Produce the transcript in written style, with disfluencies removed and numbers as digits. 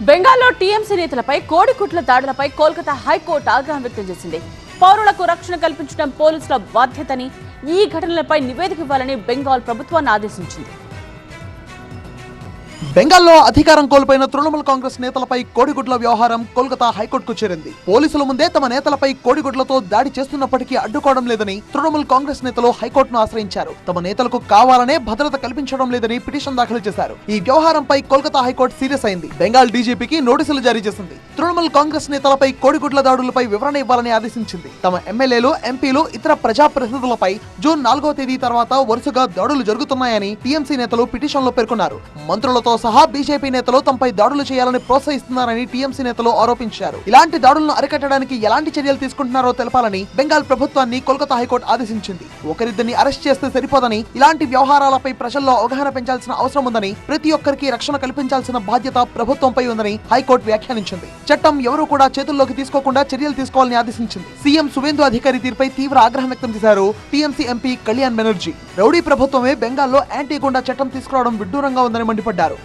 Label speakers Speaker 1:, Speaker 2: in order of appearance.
Speaker 1: బెంగాల్లో టీఎంసీ నేతలపై కోడిగుడ్ల దాడులపై కోల్కతా హైకోర్టు ఆగ్రహం వ్యక్తం చేసింది. పౌరులకు రక్షణ కల్పించడం పోలీసుల బాధ్యతని, ఈ ఘటనలపై నివేదిక ఇవ్వాలని బెంగాల్ ప్రభుత్వాన్ని ఆదేశించింది.
Speaker 2: బెంగాల్లో అధికారం కోల్పోయిన తృణమూల్ కాంగ్రెస్ నేతలపై కోడిగుడ్ల వ్యవహారం కోల్కతా హైకోర్టుకు చేరింది. పోలీసుల ముందే తమ నేతలపై కోడిగుడ్లతో దాడి చేస్తున్నప్పటికీ అడ్డుకోవడం లేదని తృణమూల్ కాంగ్రెస్ నేతలు హైకోర్టును ఆశ్రయించారు. తమ నేతలకు కావాలనే భద్రత కల్పించడం లేదని పిటిషన్ దాఖలు చేశారు. ఈ వ్యవహారంపై కోల్కతా హైకోర్టు సీరియస్ అయింది. బెంగాల్ డీజీపీకి నోటీసులు జారీ చేసింది. తృణమూల్ కాంగ్రెస్ నేతలపై కోడిగుడ్ల దాడులపై వివరణ ఇవ్వాలని ఆదేశించింది. తమ ఎమ్మెల్యేలు, ఎంపీలు, ఇతర ప్రజాప్రతినిధులపై జూన్ 4వ తేదీ తర్వాత వరుసగా దాడులు జరుగుతున్నాయని టీఎంసీ నేతలు పిటిషన్లో పేర్కొన్నారు. మంత్రులతో సహా బీజేపీ నేతలు తమపై దాడులు చేయాలని ప్రోత్సహిస్తున్నారని టీఎంసీ నేతలు ఆరోపించారు. ఇలాంటి దాడులను అరికట్టడానికి ఎలాంటి చర్యలు తీసుకుంటున్నారో తెలపాలని బెంగాల్ ప్రభుత్వాన్ని కోల్కతా హైకోర్టు ఆదేశించింది. ఒకరిద్దరిని అరెస్ట్ చేస్తే సరిపోదని, ఇలాంటి వ్యవహారాలపై ప్రజల్లో అవగాహన పెంచాల్సిన అవసరం ఉందని, ప్రతి ఒక్కరికి రక్షణ కల్పించాల్సిన బాధ్యత ప్రభుత్వంపై ఉందని హైకోర్టు వ్యాఖ్యానించింది. చట్టం ఎవరూ కూడా చేతుల్లోకి తీసుకోకుండా చర్యలు తీసుకోవాలని ఆదేశించింది. సీఎం సువేందు అధికారి తీరుపై తీవ్ర ఆగ్రహం వ్యక్తం చేశారు TMC MP Kalyan Banerjee. Rowdy ప్రభుత్వమే బెంగాల్లో యాంటీ గుండా చట్టం తీసుకురావడం విడ్డూరంగా ఉందని మండిపడ్డారు.